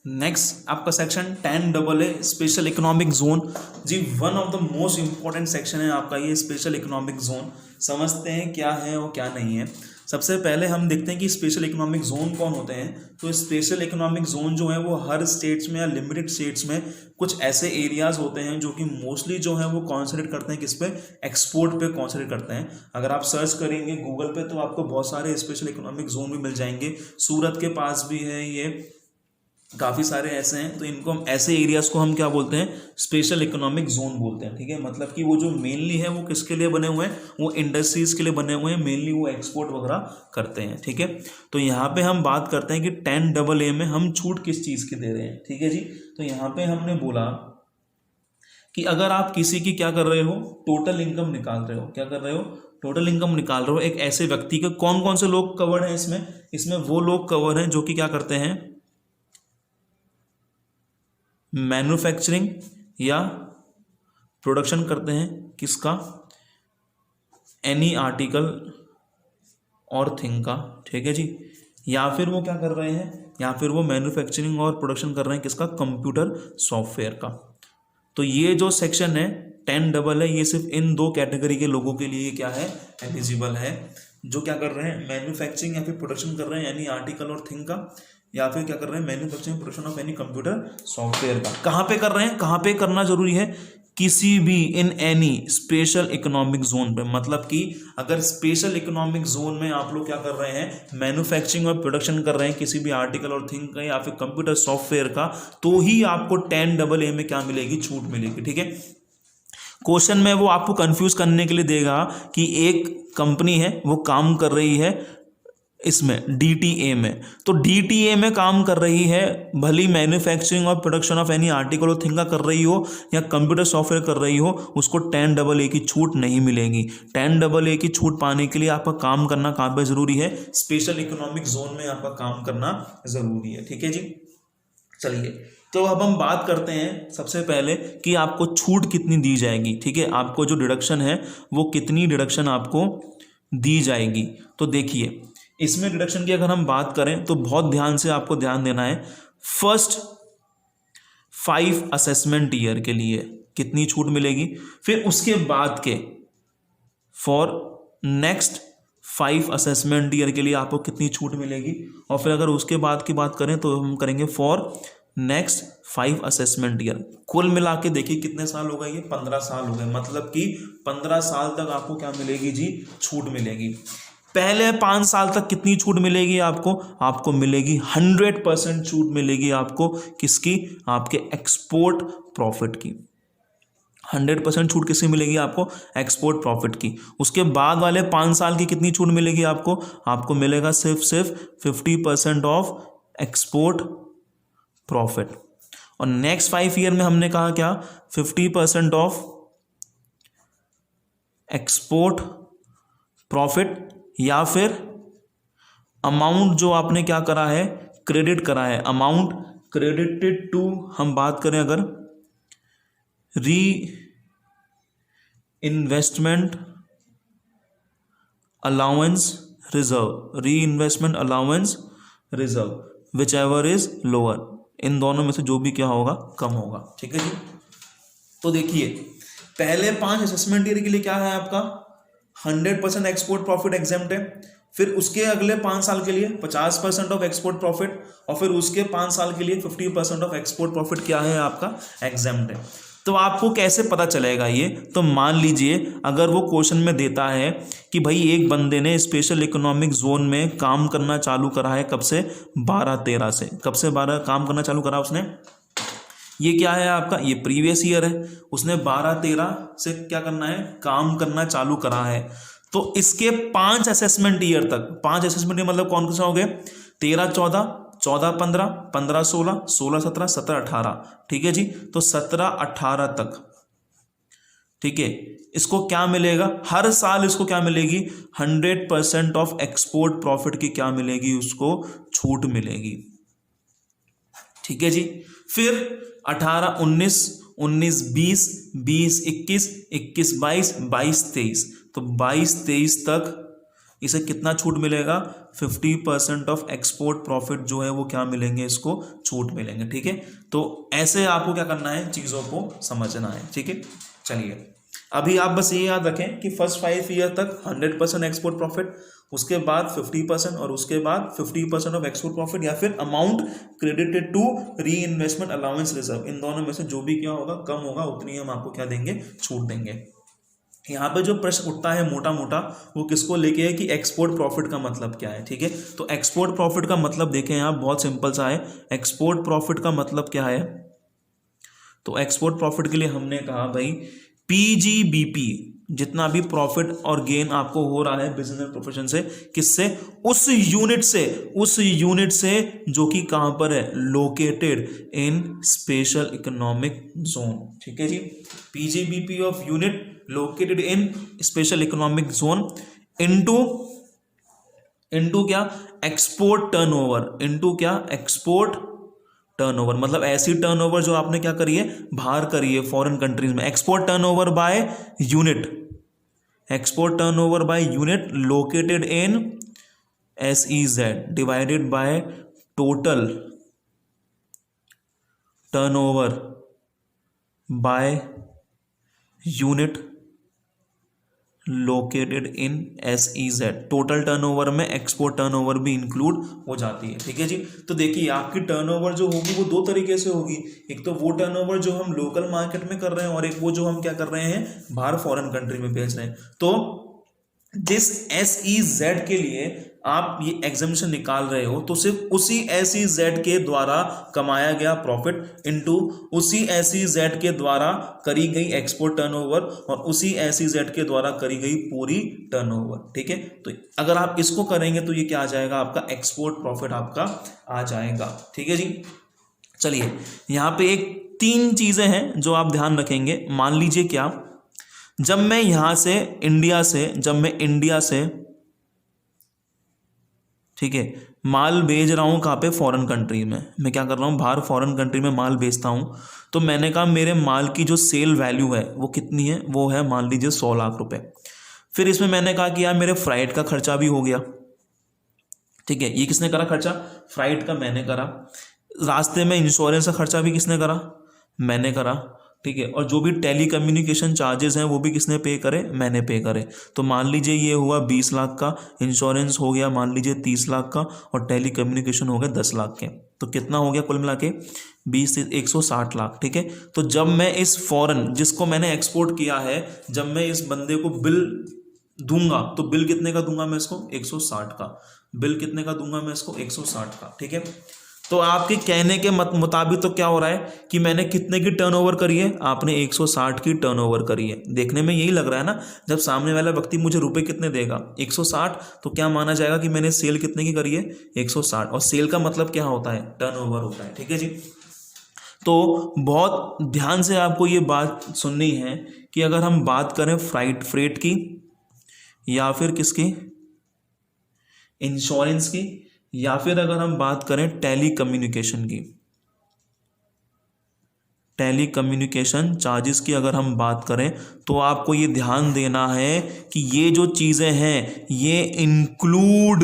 Next आपका section 10AA special economic zone. जी one of the most important section है आपका ये स्पेशल इकोनॉमिक जोन। समझते हैं क्या है और क्या नहीं है। सबसे पहले हम देखते हैं कि स्पेशल इकोनॉमिक जोन कौन होते हैं। तो स्पेशल इकोनॉमिक जोन जो है वो हर स्टेट्स में या लिमिटेड स्टेट्स में कुछ ऐसे एरियाज होते हैं जो कि मोस्टली जो है वो कॉन्सेंट्रेट करते हैं किस पे, एक्सपोर्ट पे कॉन्सेंट्रेट करते हैं। अगर आप सर्च करेंगे गूगल पे तो आपको बहुत सारे स्पेशल इकोनॉमिक जोन भी मिल जाएंगे। सूरत के पास भी है, ये काफ़ी सारे ऐसे हैं। तो इनको हम ऐसे एरियाज को हम क्या बोलते हैं, स्पेशल इकोनॉमिक जोन बोलते हैं। ठीक है, मतलब कि वो जो मेनली है वो किसके लिए बने हुए हैं, वो इंडस्ट्रीज के लिए बने हुए हैं, मेनली वो एक्सपोर्ट वगैरह करते हैं। ठीक है, तो यहाँ पे हम बात करते हैं कि 10AA में हम छूट किस चीज़ की दे रहे हैं। ठीक है जी, तो यहाँ पे हमने बोला कि अगर आप किसी की क्या कर रहे हो, टोटल इनकम निकाल रहे हो, क्या कर रहे हो, टोटल इनकम निकाल रहे हो एक ऐसे व्यक्ति के, कौन कौन से लोग कवर्ड हैं इसमें, इसमें वो लोग कवर हैं जो कि क्या करते हैं, मैन्युफैक्चरिंग या प्रोडक्शन करते हैं किसका, एनी आर्टिकल और थिंग का। ठीक है जी, या फिर वो क्या कर रहे हैं, या फिर वो मैन्युफैक्चरिंग और प्रोडक्शन कर रहे हैं किसका, कंप्यूटर सॉफ्टवेयर का। तो ये जो सेक्शन है 10AA ये सिर्फ इन दो कैटेगरी के लोगों के लिए क्या है, एलिजिबल है, जो क्या कर रहे हैं, मैन्युफैक्चरिंग या फिर प्रोडक्शन कर रहे हैं एनी आर्टिकल और थिंग का, या फिर क्या कर रहे हैं, manufacturing production of any computer software का। कहाँ पे कर रहे हैं, कहाँ पे करना जरूरी है, किसी भी in any special economic zone पे। मतलब कि अगर स्पेशल इकोनॉमिक जोन में आप लोग क्या कर रहे हैं, मैन्युफैक्चरिंग और प्रोडक्शन कर रहे हैं किसी भी आर्टिकल और थिंग का या फिर कंप्यूटर सॉफ्टवेयर का, तो ही आपको 10AA में क्या मिलेगी, छूट मिलेगी। ठीक है, क्वेश्चन में वो आपको कंफ्यूज करने के लिए देगा कि एक कंपनी है वो काम कर रही है इसमें DTA में, तो DTA में काम कर रही है, भली मैन्युफैक्चरिंग और प्रोडक्शन ऑफ एनी आर्टिकल और थिंग का कर रही हो या कंप्यूटर सॉफ्टवेयर कर रही हो, उसको 10AA की छूट नहीं मिलेगी। 10AA की छूट पाने के लिए आपका काम करना कहाँ पे जरूरी है, स्पेशल इकोनॉमिक जोन में आपका काम करना जरूरी है। ठीक है जी, चलिए तो अब हम बात करते हैं सबसे पहले कि आपको छूट कितनी दी जाएगी। ठीक है, आपको जो डिडक्शन है वो कितनी डिडक्शन आपको दी जाएगी। तो देखिए इसमें डिडक्शन की अगर हम बात करें तो बहुत ध्यान से आपको ध्यान देना है। फर्स्ट 5 असेसमेंट ईयर के लिए कितनी छूट मिलेगी, फिर उसके बाद के फॉर नेक्स्ट 5 असेसमेंट ईयर के लिए आपको कितनी छूट मिलेगी, और फिर अगर उसके बाद की बात करें तो हम करेंगे फॉर नेक्स्ट 5 असेसमेंट ईयर। कुल मिला के देखिए कितने साल हो गए, ये 15 साल हो गए। मतलब कि 15 साल तक आपको क्या मिलेगी जी, छूट मिलेगी। पहले 5 साल तक कितनी छूट मिलेगी आपको, आपको मिलेगी 100% छूट मिलेगी आपको, किसकी, आपके एक्सपोर्ट प्रॉफिट की। 100% छूट किसकी मिलेगी आपको, एक्सपोर्ट प्रॉफिट की। उसके बाद वाले 5 साल की कितनी छूट मिलेगी आपको, आपको मिलेगा सिर्फ 50% ऑफ एक्सपोर्ट प्रॉफिट। और नेक्स्ट 5 ईयर में हमने कहा क्या, 50% ऑफ एक्सपोर्ट प्रॉफिट, या फिर अमाउंट जो आपने क्या करा है, क्रेडिट करा है, अमाउंट क्रेडिटेड टू, हम बात करें अगर reinvestment allowance reserve, reinvestment allowance reserve whichever is lower, इन दोनों में से जो भी क्या होगा, कम होगा। ठीक है जी, तो देखिए पहले 5 असेसमेंट ईयर के लिए क्या है आपका, 100% एक्सपोर्ट प्रॉफिट एग्जेम्प्ट है। फिर उसके अगले 5 साल के लिए 50% ऑफ एक्सपोर्ट प्रॉफिट, और फिर उसके 5 साल के लिए 50% ऑफ एक्सपोर्ट प्रॉफिट क्या है आपका, एग्जेम्प्ट है। तो आपको कैसे पता चलेगा ये, तो मान लीजिए अगर वो क्वेश्चन में देता है कि भाई एक बंदे ने स्पेशल इकोनॉमिक जोन में काम करना चालू करा है, कब से, 12-13 से, कब से 12 काम करना चालू करा उसने, ये क्या है आपका, ये प्रीवियस ईयर है, उसने 12-13 से क्या करना है, काम करना चालू करा है। तो इसके 5 असेसमेंट ईयर तक, 5 असेसमेंट ईयर मतलब कौन सा हो गए, 13-14, 14-15, 15-16, 16-17, 17-18। ठीक है जी, तो 17-18 तक, ठीक है, इसको क्या मिलेगा, हर साल इसको क्या मिलेगी, 100% ऑफ एक्सपोर्ट प्रॉफिट की क्या मिलेगी, उसको छूट मिलेगी। ठीक है जी, फिर 18-19, 19-20, 20-21, 21-22, 22-23, तो 22-23 तक इसे कितना छूट मिलेगा, 50% ऑफ एक्सपोर्ट प्रॉफिट जो है वो क्या मिलेंगे, इसको छूट मिलेंगे। ठीक है, तो ऐसे आपको क्या करना है, चीज़ों को समझना है। ठीक है, चलिए अभी आप बस ये याद रखें कि फर्स्ट 5 ईयर तक 100% एक्सपोर्ट प्रॉफिट, उसके बाद 50% और उसके बाद 50% ऑफ एक्सपोर्ट प्रॉफिट या फिर amount credited to reinvestment allowance reserve, इन दोनों में से जो भी क्या होगा कम होगा उतनी हम आपको क्या देंगे, छूट देंगे। यहाँ पे जो प्रश्न उठता है मोटा मोटा वो किसको लेके है कि एक्सपोर्ट प्रॉफिट का मतलब क्या है। ठीक है, तो एक्सपोर्ट प्रॉफिट का मतलब देखें यहाँ बहुत सिंपल सा है। एक्सपोर्ट प्रॉफिट का मतलब क्या है, तो एक्सपोर्ट प्रॉफिट के लिए हमने कहा भाई पीजीबीपी, जितना भी प्रॉफिट और गेन आपको हो रहा है बिजनेस एंड प्रोफेशन से, किससे, उस यूनिट से जो कि कहां पर है, located in special economic zone. ठीक है जी, PGBP of unit located in special economic zone into क्या, एक्सपोर्ट टर्नओवर, इनटू क्या, एक्सपोर्ट टर्नओवर, मतलब ऐसी टर्नओवर जो आपने क्या करी है, बाहर करी है फॉरेन कंट्रीज में। Export turnover by unit, export turnover by unit located in SEZ divided by total turnover by unit located in SEZ। Total turnover में एक्सपोर्ट टर्नओवर भी इंक्लूड हो जाती है। ठीक है जी, तो देखिए आपकी टर्नओवर जो होगी वो दो तरीके से होगी, एक तो वो टर्नओवर जो हम लोकल मार्केट में कर रहे हैं और एक वो जो हम क्या कर रहे हैं, बाहर फॉरेन कंट्री में बेच रहे हैं। तो जिस SEZ के लिए आप ये एग्जामिनेशन निकाल रहे हो, तो सिर्फ उसी SEZ के द्वारा कमाया गया प्रॉफिट इनटू उसी SEZ के द्वारा करी गई एक्सपोर्ट टर्नओवर और उसी SEZ के द्वारा करी गई पूरी टर्नओवर। ठीक है, तो अगर आप इसको करेंगे तो ये क्या आ जाएगा, आपका एक्सपोर्ट प्रॉफिट आपका आ जाएगा। ठीक है जी, चलिए यहाँ पे एक 3 चीजें हैं जो आप ध्यान रखेंगे। मान लीजिए क्या, जब मैं यहां से इंडिया से ठीक है माल भेज रहा हूं, कहाँ पे, फॉरेन कंट्री में, मैं क्या कर रहा हूं, बाहर फॉरेन कंट्री में माल भेजता हूं, तो मैंने कहा मेरे माल की जो सेल वैल्यू है वो कितनी है, वो है मान लीजिए 100 लाख रुपए। फिर इसमें मैंने कहा कि यार मेरे फ्लाइट का खर्चा भी हो गया। ठीक है, ये किसने करा खर्चा, फ्लाइट का मैंने करा। रास्ते में इंश्योरेंस का खर्चा भी किसने करा, मैंने करा। ठीक है, और जो भी टेली कम्युनिकेशन चार्जेस हैं वो भी किसने पे करे, मैंने पे करे। तो मान लीजिए ये हुआ 20 लाख का, इंश्योरेंस हो गया मान लीजिए 30 लाख का और टेली कम्युनिकेशन हो गया 10 लाख के। तो कितना हो गया कुल मिला के 20 से 160 लाख। ठीक है, तो जब मैं इस फॉरेन जिसको मैंने एक्सपोर्ट किया है, जब मैं इस बंदे को बिल दूंगा तो बिल कितने का दूंगा मैं इसको, 160 का। बिल कितने का दूंगा मैं इसको, 160 का। ठीक है, तो आपके कहने के मुताबिक तो क्या हो रहा है कि मैंने कितने की टर्नओवर करी है, आपने 160 की टर्नओवर करी है। देखने में यही लग रहा है ना, जब सामने वाला व्यक्ति मुझे रुपए कितने देगा, 160, तो क्या माना जाएगा कि मैंने सेल कितने की करी है, 160। और सेल का मतलब क्या होता है, टर्नओवर होता है। ठीक है जी, तो बहुत ध्यान से आपको ये बात सुननी है कि अगर हम बात करें फ्रेट की या फिर किसकी, इंश्योरेंस की, या फिर अगर हम बात करें टेली कम्युनिकेशन की, टेली कम्युनिकेशन चार्जेस की अगर हम बात करें, तो आपको ये ध्यान देना है कि ये जो चीज़ें हैं ये इंक्लूड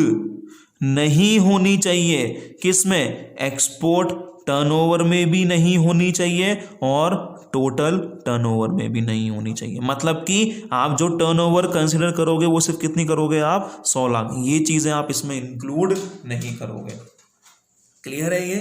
नहीं होनी चाहिए, किसमें, एक्सपोर्ट टर्नओवर में भी नहीं होनी चाहिए और टोटल टर्नओवर में भी नहीं होनी चाहिए। मतलब कि आप जो टर्नओवर कंसीडर करोगे वो सिर्फ कितनी करोगे आप, 100 लाख। ये चीज़ें आप इसमें इंक्लूड नहीं करोगे। क्लियर है ये,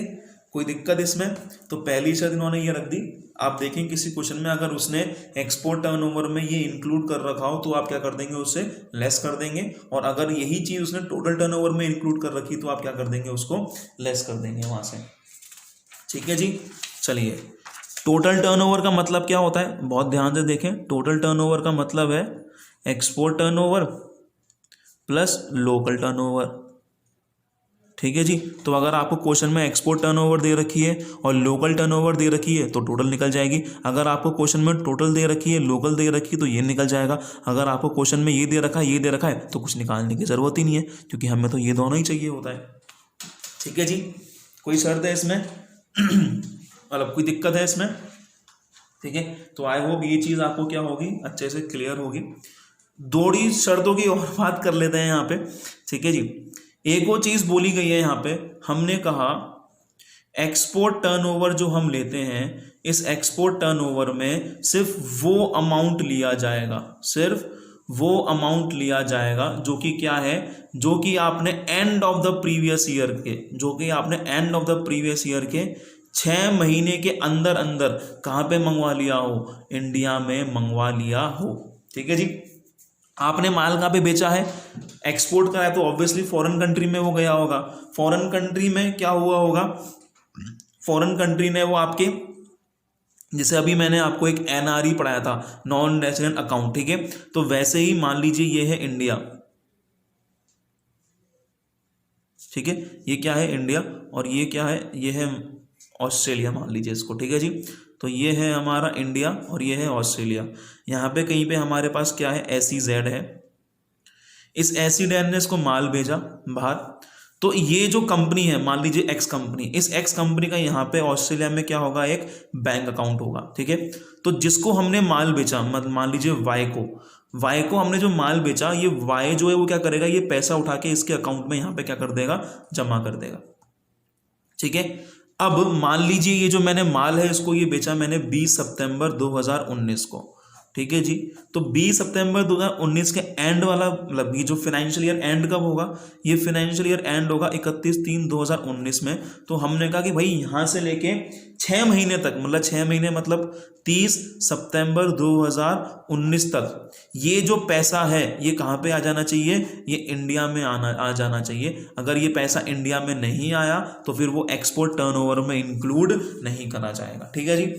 कोई दिक्कत इसमें? तो पहली शर्त इन्होंने ये रख दी। आप देखें किसी क्वेश्चन में अगर उसने एक्सपोर्ट टर्नओवर में ये इंक्लूड कर रखा हो तो आप क्या कर देंगे, उससे लेस कर देंगे। और अगर यही चीज़ उसने टोटल टर्नओवर में इंक्लूड कर रखी तो आप क्या कर देंगे, उसको लेस कर देंगे वहाँ से। ठीक है जी, चलिए टोटल टर्नओवर का मतलब क्या होता है, बहुत ध्यान से देखें। टोटल टर्नओवर का मतलब है export turnover plus local turnover. ठीक है जी, तो अगर आपको क्वेश्चन में एक्सपोर्ट टर्नओवर दे रखी है और लोकल टर्नओवर दे रखी है तो टोटल निकल जाएगी। अगर आपको क्वेश्चन में टोटल दे रखी है, लोकल दे रखी है तो ये निकल जाएगा। अगर आपको क्वेश्चन में ये दे रखा है, ये दे रखा है, तो कुछ निकालने की जरूरत ही नहीं है, क्योंकि हमें तो ये दोनों ही चाहिए होता है। ठीक है जी, कोई शर्त है इसमें मतलब कोई दिक्कत है इसमें? ठीक है, तो आई होप ये चीज़ आपको क्या होगी, अच्छे से क्लियर होगी। थोड़ी शर्तों की और बात कर लेते हैं यहाँ पे, ठीक है जी। एक वो चीज बोली गई है यहाँ पे, हमने कहा एक्सपोर्ट टर्नओवर जो हम लेते हैं, इस एक्सपोर्ट टर्नओवर में सिर्फ वो अमाउंट लिया जाएगा, सिर्फ वो अमाउंट लिया जाएगा जो कि क्या है, जो कि आपने end of the previous year के, जो कि आपने end of the previous year के 6 महीने के अंदर अंदर कहाँ पे मंगवा लिया हो, इंडिया में मंगवा लिया हो, ठीक है जी। आपने माल कहाँ पे बेचा है, एक्सपोर्ट करा है, तो ऑब्वियसली फॉरेन कंट्री में वो गया होगा। फॉरेन कंट्री में क्या हुआ होगा, फॉरेन कंट्री ने वो आपके, जैसे अभी मैंने आपको एक एनआरई पढ़ाया था, नॉन रेजिडेंट अकाउंट, ठीक है, तो वैसे ही मान लीजिए ये है इंडिया, ठीक है, ये क्या है इंडिया, और ये क्या है, ये है ऑस्ट्रेलिया मान लीजिए इसको, ठीक है जी। तो ये है हमारा इंडिया और ये है ऑस्ट्रेलिया। यहाँ पे कहीं पे हमारे पास क्या है, SEZ है। इस SEZ ने इसको माल भेजा बाहर, तो ये जो कंपनी है, मान लीजिए एक्स कंपनी, इस एक्स कंपनी का यहाँ पे ऑस्ट्रेलिया में क्या होगा, एक बैंक अकाउंट होगा, ठीक है। तो जिसको हमने माल बेचा, मान लीजिए वाई को हमने जो माल बेचा, ये वाई जो है वो क्या करेगा, ये पैसा उठा के इसके अकाउंट में यहाँ पे क्या कर देगा, जमा कर देगा, ठीक है। अब मान लीजिए ये जो मैंने माल है इसको ये बेचा मैंने 20 सितंबर 2019 को, ठीक है जी। तो 20 सितंबर 2019 के एंड वाला, मतलब ये जो फाइनेंशियल ईयर एंड कब होगा, ये फाइनेंशियल ईयर एंड होगा 31/3/2019 में। तो हमने कहा कि भाई यहाँ से लेके 6 महीने तक, मतलब 6 महीने मतलब 30 सितंबर 2019 तक ये जो पैसा है ये कहाँ पे आ जाना चाहिए, ये इंडिया में आ जाना चाहिए। अगर ये पैसा इंडिया में नहीं आया तो फिर वो एक्सपोर्ट टर्नओवर में इंक्लूड नहीं करा जाएगा, ठीक है जी।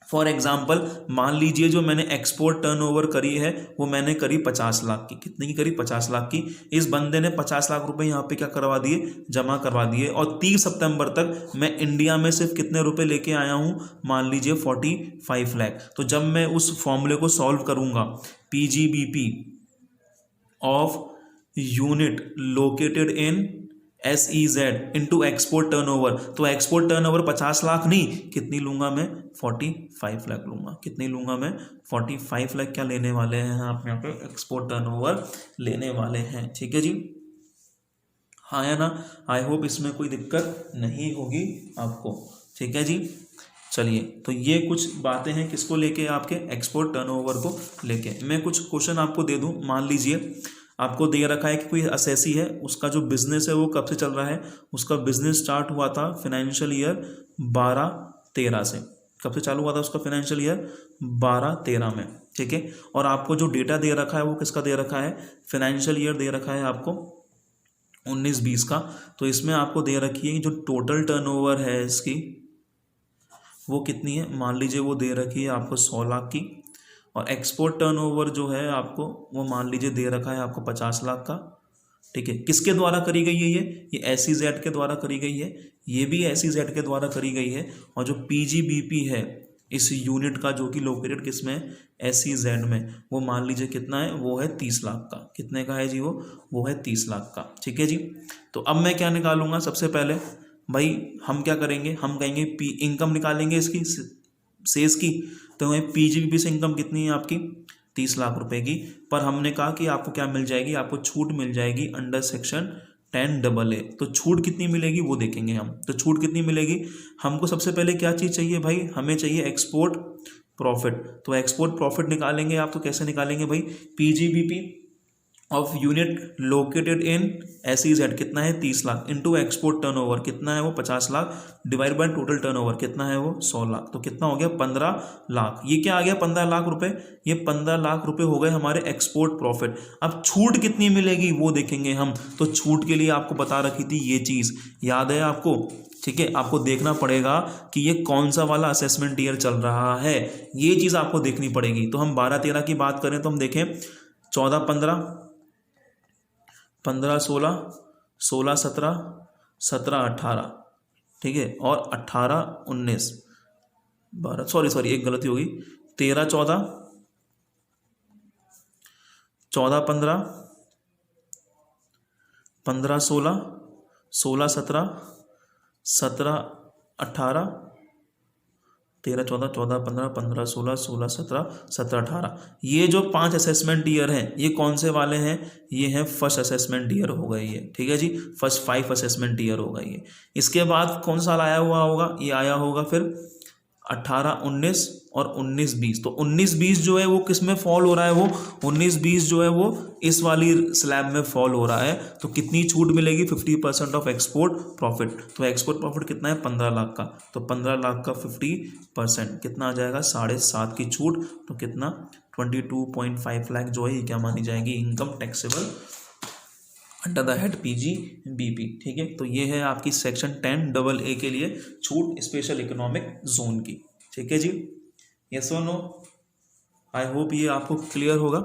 फॉर एग्जाम्पल मान लीजिए जो मैंने एक्सपोर्ट टर्नओवर करी है वो मैंने करी 50 लाख की, कितनी की करी, 50 लाख की। इस बंदे ने 50 लाख रुपए यहाँ पे क्या करवा दिए, जमा करवा दिए, और 30 सितंबर तक मैं इंडिया में सिर्फ कितने रुपए लेके आया हूँ, मान लीजिए 45 लाख। तो जब मैं उस फॉर्मूले को सॉल्व करूंगा, PGBP of unit located in SEZ into export turnover, तो एक्सपोर्ट टर्नओवर 50 लाख नहीं, कितनी लूंगा मैं, 45 लाख लूंगा। कितनी लूंगा मैं, 45 लाख क्या लेने वाले हैं आप यहाँ पे, एक्सपोर्ट टर्नओवर लेने वाले हैं, ठीक है जी। हाँ या ना, आई होप इसमें कोई दिक्कत नहीं होगी आपको, ठीक है जी। चलिए, तो ये कुछ बातें हैं किसको लेके, आपके एक्सपोर्ट टर्नओवर को लेके। मैं कुछ क्वेश्चन आपको दे दूं, मान लीजिए आपको दे रखा है कि कोई असेसी है, उसका जो बिजनेस है वो कब से चल रहा है, उसका बिजनेस स्टार्ट हुआ था फाइनेंशियल ईयर 12-13 से। कब से चालू हुआ था उसका फाइनेंशियल ईयर, 12-13 में, ठीक है। और आपको जो डेटा दे रखा है वो किसका दे रखा है, फाइनेंशियल ईयर दे रखा है आपको 19-20 का। तो इसमें आपको दे रखी है जो टोटल टर्नओवर है इसकी वो कितनी है, मान लीजिए वो दे रखी है आपको 100 लाख की, और एक्सपोर्ट टर्नओवर जो है आपको वो मान लीजिए दे रखा है आपको 50 लाख का, ठीक है। किसके द्वारा करी गई है ये SEZ के द्वारा करी गई है, ये भी SEZ के द्वारा करी गई है। और जो PGBP है इस यूनिट का जो कि लोकेटेड किसमें, SEZ में, वो मान लीजिए कितना है, वो है 30 लाख का। कितने का है जी, वो है 30 लाख का, ठीक है जी। तो अब मैं क्या निकालूंगा, सबसे पहले भाई हम क्या करेंगे, हम कहेंगे इनकम निकालेंगे इसकी सेल्स की। तो हमें PGBP से इनकम कितनी है आपकी, 30 लाख रुपए की। पर हमने कहा कि आपको क्या मिल जाएगी, आपको छूट मिल जाएगी अंडर सेक्शन 10AA। तो छूट कितनी मिलेगी वो देखेंगे हम। तो छूट कितनी मिलेगी, हमको सबसे पहले क्या चीज़ चाहिए भाई, हमें चाहिए एक्सपोर्ट प्रॉफिट। तो एक्सपोर्ट प्रॉफिट निकालेंगे आप, तो कैसे निकालेंगे भाई, PGBP of unit located in SEZ कितना है, 30 लाख, इंटू एक्सपोर्ट टर्नओवर कितना है वो 50 lakh, divide by total turnover कितना है वो 100 लाख। तो कितना हो गया, 15 लाख। ये क्या आ गया, 15 लाख रुपए। ये 15 लाख रुपए हो गए हमारे एक्सपोर्ट प्रॉफिट। अब छूट कितनी मिलेगी वो देखेंगे हम। तो छूट के लिए आपको बता रखी थी ये चीज़, याद है आपको, ठीक है। आपको देखना पड़ेगा कि ये कौन सा वाला असेसमेंट ईयर चल रहा है, ये चीज़ आपको देखनी पड़ेगी। तो हम 12-13 की बात करें तो हम देखें 14-15, 15-16, 16-17, 17-18, ठीक है, और 18-19, 12, सॉरी एक गलती होगी, 13-14, 14-15, 15-16, 16-17, 17-18, 13, 14, 14, 15, 15, 16, 16, 17, 17, 18। ये जो 5 असेसमेंट ईयर हैं ये कौन से वाले हैं? ये हैं फर्स्ट असेसमेंट ईयर हो गई है, ठीक है जी, फर्स्ट 5 असेसमेंट ईयर हो गई है। इसके बाद कौन साल आया हुआ होगा? ये आया होगा फिर 18, 19 और 19, 20। तो 19, 20 जो है वो किस में फॉल हो रहा है? वो 19, 20 जो है वो इस वाली स्लैब में फॉल हो रहा है। तो कितनी छूट मिलेगी? 50% ऑफ एक्सपोर्ट प्रॉफिट। तो एक्सपोर्ट प्रॉफिट कितना है? 15 लाख का। तो 15 लाख का 50% कितना आ जाएगा? 7.5 की छूट। तो कितना? 22.5 लाख जो है ये क्या मानी जाएगी? Income taxable under the head PGBP, ठीक है। तो ये है आपकी सेक्शन 10AA के लिए छूट स्पेशल इकोनॉमिक जोन की, ठीक है जी। यस और नो? आई होप ये आपको क्लियर होगा।